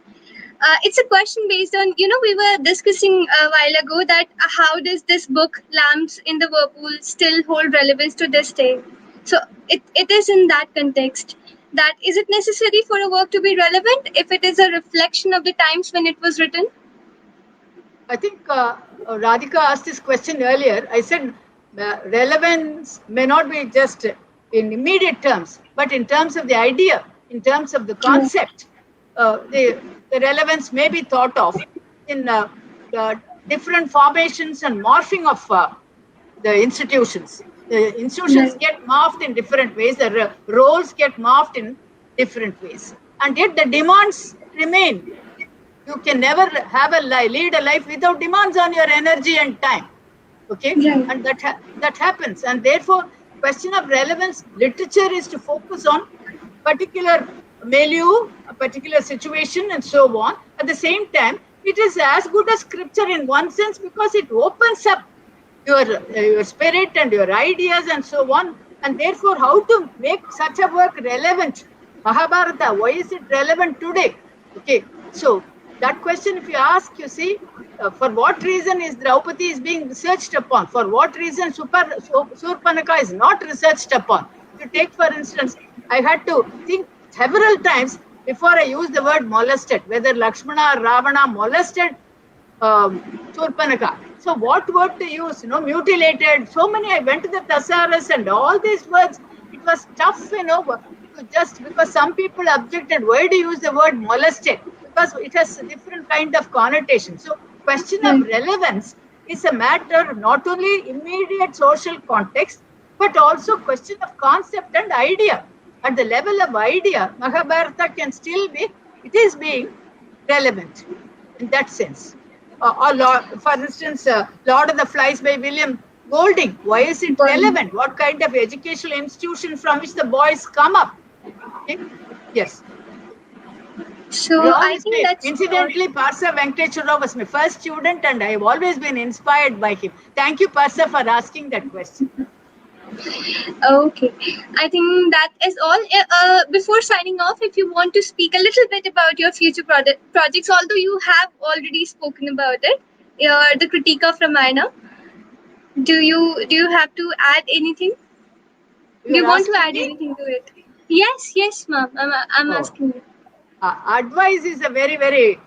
It's a question based on, you know, we were discussing a while ago that how does this book, Lamps in the Whirlpool, still hold relevance to this day? So it is in that context that is it necessary for a work to be relevant if it is a reflection of the times when it was written? I think Radhika asked this question earlier. I said relevance may not be just in immediate terms, but in terms of the idea, in terms of the concept, the relevance may be thought of in different formations and morphing of the institutions. The institutions Right. get morphed in different ways, the roles get morphed in different ways, and yet the demands remain. You can never have lead a life without demands on your energy and time. Okay, Right. and that happens, and therefore, question of relevance. Literature is to focus on particular milieu, a particular situation, and so on. At the same time, it is as good as scripture in one sense because it opens up your spirit and your ideas and so on. And therefore, how to make such a work relevant? Mahabharata, why is it relevant today? Okay, so that question, if you ask, you see, for what reason is Draupadi is being researched upon? For what reason Surpanaka is not researched upon? If you take, for instance, I had to think several times before I use the word molested, whether Lakshmana or Ravana molested Surpanaka. So what word to use? You know, mutilated. So many. I went to the thesaurus and all these words. It was tough, you know, just because some people objected. Why do you use the word molested? Because it has a different kind of connotation. So question of relevance is a matter of not only immediate social context, but also question of concept and idea. At the level of idea, Mahabharata can still be, it is being relevant in that sense. For instance, Lord of the Flies by William Golding. Why is it relevant? What kind of educational institution from which the boys come up? Okay? Yes. So I think that's Incidentally, Parsa Venkateshwara was my first student, and I have always been inspired by him. Thank you, Parsa, for asking that question. okay. I think that is all. Before signing off, if you want to speak a little bit about your future projects, although you have already spoken about it, the critique of Ramayana, do you have to add anything? Do you want to add anything to it? Yes, ma'am. I'm asking you. Advice is a very, very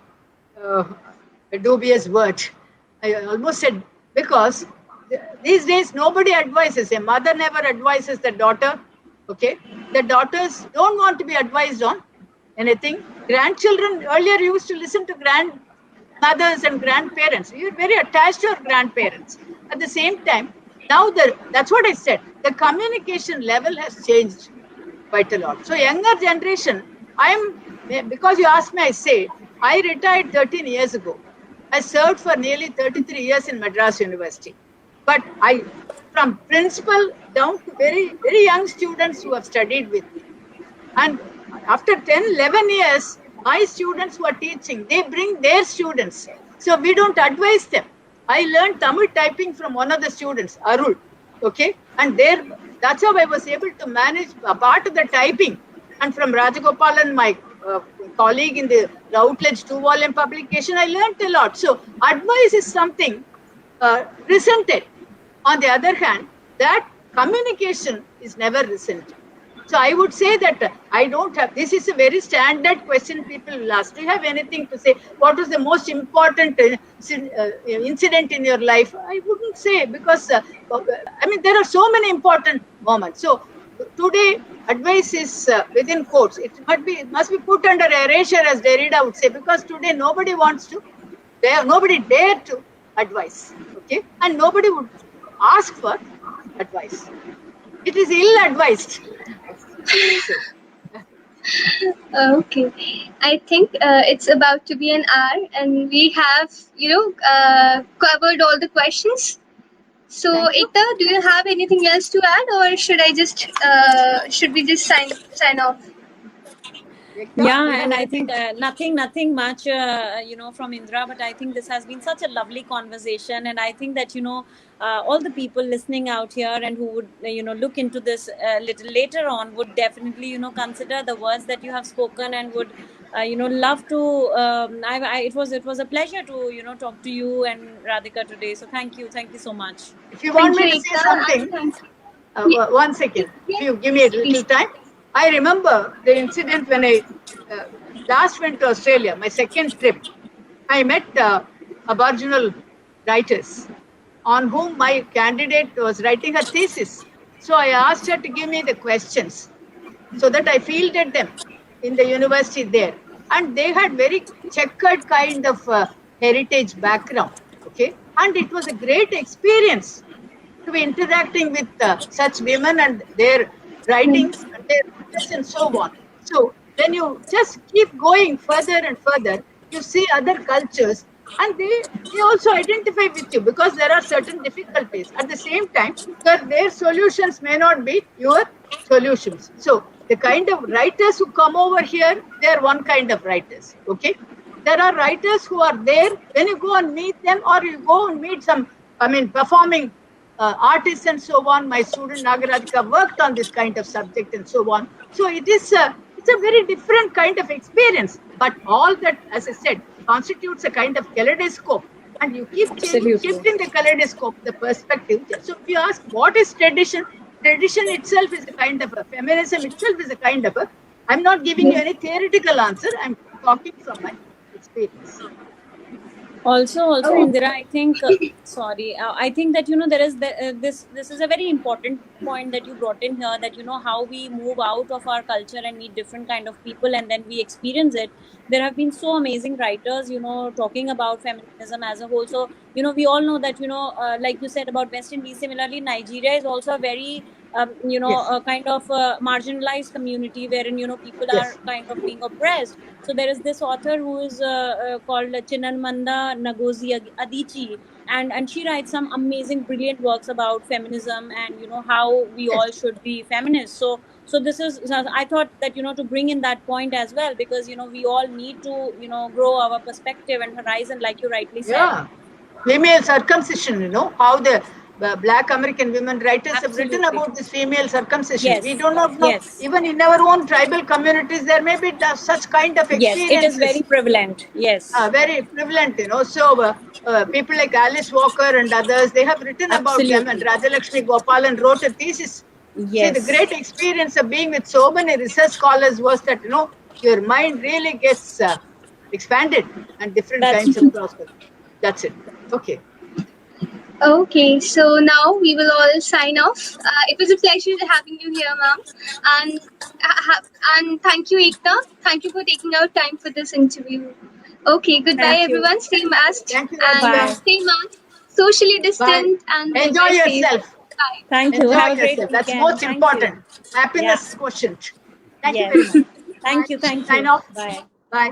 dubious word. I almost said, because these days nobody advises. A mother never advises the daughter. Okay, the daughters don't want to be advised on anything. Grandchildren earlier used to listen to grandmothers and grandparents. You're very attached to your grandparents. At the same time, now that's what I said. The communication level has changed quite a lot. So younger generation, because you asked me, I say, I retired 13 years ago. I served for nearly 33 years in Madras University. But from principal down to very, very young students who have studied with me. And after 10, 11 years, my students who are teaching, they bring their students. So we don't advise them. I learned Tamil typing from one of the students, Arul. Okay. And that's how I was able to manage a part of the typing. And from Rajagopalan, my colleague in the Routledge 2-volume publication, I learned a lot. So advice is something resented. On the other hand, that communication is never resented. So I would say that I don't have, this is a very standard question people will ask. Do you have anything to say? What was the most important incident in your life? I wouldn't say, because, there are so many important moments. So today, advice is within quotes. It must be put under erasure, as Derrida would say, because today nobody nobody dare to advise. Okay? And nobody would ask for advice. It is ill-advised. Okay, I think it's about to be an hour, and we have, covered all the questions. So, Ekta, do you have anything else to add, or should we just sign off? Yeah, and I think nothing much, from Indra, but I think this has been such a lovely conversation, and I think that, all the people listening out here and who would, look into this little later on would definitely, consider the words that you have spoken and would, love to. It was a pleasure to, talk to you and Radhika today. So thank you so much. If you want me to say something, 1 second. If you give me a little time. I remember the incident when I last went to Australia, my second trip. I met Aboriginal writers on whom my candidate was writing her thesis. So I asked her to give me the questions so that I fielded them in the university there. And they had very checkered kind of heritage background. Okay, and it was a great experience to be interacting with such women and their writings and their and so on. So when you just keep going further and further, you see other cultures, and they also identify with you, because there are certain difficulties. At the same time, their solutions may not be your solutions. So the kind of writers who come over here, they are one kind of writers. Okay, there are writers who are there when you go and meet them, or you go and meet some, performing artists and so on. My student Nagarajika worked on this kind of subject and so on. So it's a very different kind of experience. But all that, as I said, constitutes a kind of kaleidoscope. And you keep shifting the kaleidoscope, the perspective. So if you ask what is tradition, tradition itself is a kind of a, feminism itself is a kind of a, I'm not giving you any theoretical answer. I'm talking from my experience. Also, Indira, I think, I think that, there is this is a very important point that you brought in here, that, how we move out of our culture and meet different kind of people, and then we experience it. There have been so amazing writers, talking about feminism as a whole. So, we all know that, like you said about West Indies, similarly, Nigeria is also a very, a kind of marginalized community wherein, people are kind of being oppressed. So there is this author who is called Chinamanda Ngozi Adichie, and she writes some amazing, brilliant works about feminism and, how we all should be feminists. So this is, I thought that, to bring in that point as well, because, we all need to, grow our perspective and horizon, like you rightly said. Yeah, female circumcision, how the Black American women writers have written about this female circumcision. Yes. We do not know. Even in our own tribal communities, there may be such kind of experiences. Yes, it is very prevalent. Yes. Very prevalent, So people like Alice Walker and others, they have written about them. And Rajalakshmi Gopalan wrote a thesis. Yes. See, the great experience of being with so many research scholars was that, your mind really gets expanded and different kinds of prospects. That's it. Okay. Okay, so now we will all sign off. It was a pleasure having you here, ma'am. And thank you, Ekta. Thank you for taking out time for this interview. Okay, goodbye, everyone. Stay masked and stay masked, socially distant, and enjoy yourself. Bye. Thank you. Enjoy Have a great yourself. weekend. That's most important. Happiness quotient. Thank you very much. Thank you. Sign off. Bye. Bye.